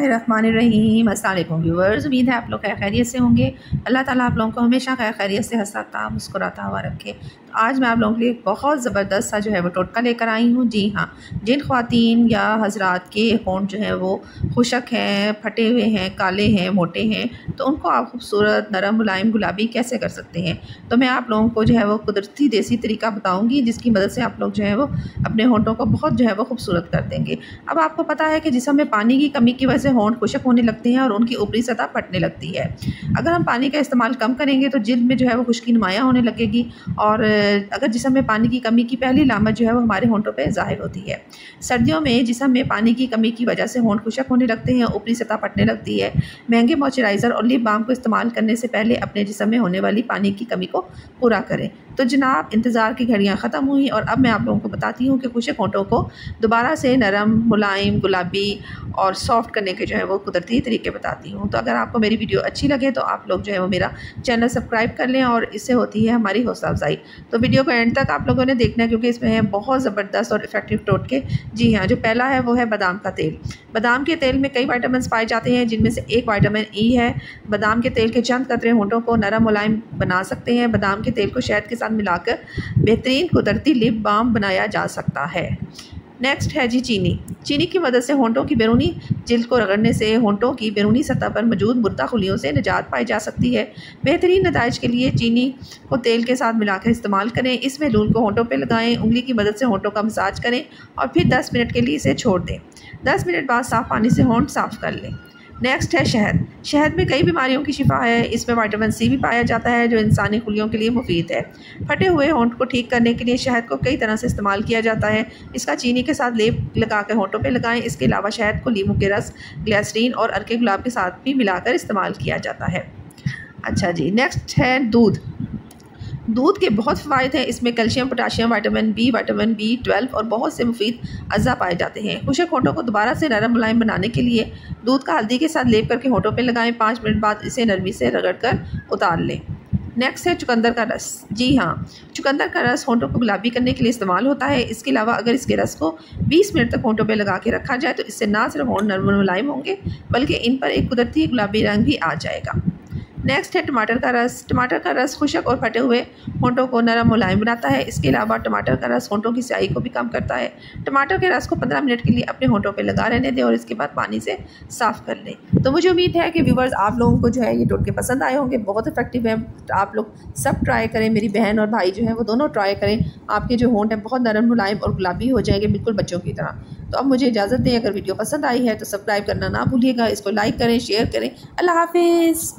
बिस्मिल्लाहिर्रहमानिर्रहीम। अस्सलाम वालेकुम व्यूअर्स, उम्मीद है आप लोग खैरियत से होंगे। अल्लाह ताला आप लोगों को हमेशा खैरियत से हंसता मुस्कुराता हुआ रखे। तो आज मैं आप लोगों के लिए बहुत ज़बरदस्त सा जो है वो टोटका लेकर आई हूँ। जी हाँ, जिन ख़वातीन या हज़रात के होंठ जो हैं वो खुशक हैं, फटे हुए हैं, काले हैं, मोटे हैं, तो उनको आप खूबसूरत नरम मुलायम गुलाबी कैसे कर सकते हैं, तो मैं आप लोगों को जो है वो कुदरती देसी तरीका बताऊँगी, जिसकी मदद से आप लोग जो है वो अपने होंठों को बहुत जो है वो खूबसूरत कर देंगे। अब आपको पता है कि जिसम में पानी की कमी की वजह से होंठ खुशक होने लगते हैं और उनकी ऊपरी सतह फटने लगती है। अगर हम पानी का इस्तेमाल कम करेंगे तो जिल्द में जो है वो खुश्की नुमायाँ होने लगेगी, और अगर जिसम में पानी की कमी की पहली लामत जो है वो हमारे होंठों पे ज़ाहिर होती है। सर्दियों में जिसम में पानी की कमी की वजह से होंठ खुशक होने लगते हैं, ऊपरी सतह फटने लगती है। महंगे मॉइस्चराइज़र और लिप बाम को इस्तेमाल करने से पहले अपने जिसम में होने वाली पानी की कमी को पूरा करें। तो जनाब, इंतज़ार की घड़ियाँ ख़त्म हुई और अब मैं आप लोगों को बताती हूँ कि खुशक होंठों को दोबारा से नरम, मुलायम, गुलाबी और सॉफ्ट करने के जो है वो कुदरती तरीके बताती हूँ। तो अगर आपको मेरी वीडियो अच्छी लगे तो आप लोग जो है वो मेरा चैनल सब्सक्राइब कर लें, और इससे होती है हमारी हौसला अफजाई। तो वीडियो को एंड तक आप लोगों ने देखना है, क्योंकि इसमें है बहुत ज़बरदस्त और इफेक्टिव टोटके। जी हाँ, जो पहला है वो है बादाम का तेल। बादाम के तेल में कई विटामिन पाए जाते हैं, जिनमें से एक विटामिन ई है। बादाम के तेल के चंद कतरे होंठों को नरम मुलायम बना सकते हैं। बादाम के तेल को शहद के साथ मिलाकर बेहतरीन कुदरती लिप बाम बनाया जा सकता है। नेक्स्ट है जी चीनी। चीनी की मदद से होंठों की बैरूनी जिल्द को रगड़ने से होंठों की बैरूनी सतह पर मौजूद मुर्दा खुलियों से निजात पाई जा सकती है। बेहतरीन नताइज के लिए चीनी को तेल के साथ मिलाकर इस्तेमाल करें। इस महलूल को होंठों पर लगाएं, उंगली की मदद से होंठों का मसाज करें और फिर 10 मिनट के लिए इसे छोड़ दें। 10 मिनट बाद साफ़ पानी से होंठ साफ़ कर लें। नेक्स्ट है शहद। शहद में कई बीमारियों की शिफा है। इसमें विटामिन सी भी पाया जाता है, जो इंसानी खुलियों के लिए मुफीद है। फटे हुए होंठ को ठीक करने के लिए शहद को कई तरह से इस्तेमाल किया जाता है। इसका चीनी के साथ लेप लगाकर होंठों पे लगाएं। इसके अलावा शहद को नींबू के रस, ग्लिसरीन और अर्के गुलाब के साथ भी मिलाकर इस्तेमाल किया जाता है। अच्छा जी, नेक्स्ट है दूध। दूध के बहुत फ़ायदे हैं। इसमें कैल्शियम, पोटाशियम, विटामिन B12 और बहुत से मुफीद अज़ा पाए जाते हैं। खुशक होंठों को दोबारा से नरम मुलायम बनाने के लिए दूध का हल्दी के साथ लेप करके होंठों पे लगाएं। 5 मिनट बाद इसे नरमी से रगड़ कर उतार लें। नेक्स्ट है चुकंदर का रस। जी हाँ, चुकंदर का रस होंठों को गुलाबी करने के लिए इस्तेमाल होता है। इसके अलावा अगर इसके रस को 20 मिनट तक होंठों पे लगा के रखा जाए तो इससे ना सिर्फ होंठ नरम मुलायम होंगे, बल्कि इन पर एक कुदरती गुलाबी रंग भी आ जाएगा। नेक्स्ट है टमाटर का रस। टमाटर का रस खुशक और फटे हुए होंठों को नरम मुलायम बनाता है। इसके अलावा टमाटर का रस होंठों की स्याही को भी कम करता है। टमाटर के रस को 15 मिनट के लिए अपने होंठों पे लगा रहने दें और इसके बाद पानी से साफ़ कर लें। तो मुझे उम्मीद है कि व्यूवर्स आप लोगों को जो है ये टोटके पसंद आए होंगे, बहुत इफेक्टिव है। आप लोग सब ट्राई करें, मेरी बहन और भाई जो है वो दोनों ट्राई करें। आपके जो होंठ हैं बहुत नरम मुलायम और गुलाबी हो जाएंगे, बिल्कुल बच्चों की तरह। तो अब मुझे इजाज़त दें। अगर वीडियो पसंद आई है तो सब्सक्राइब करना ना भूलिएगा, इसको लाइक करें, शेयर करें। अल्लाह हाफिज़।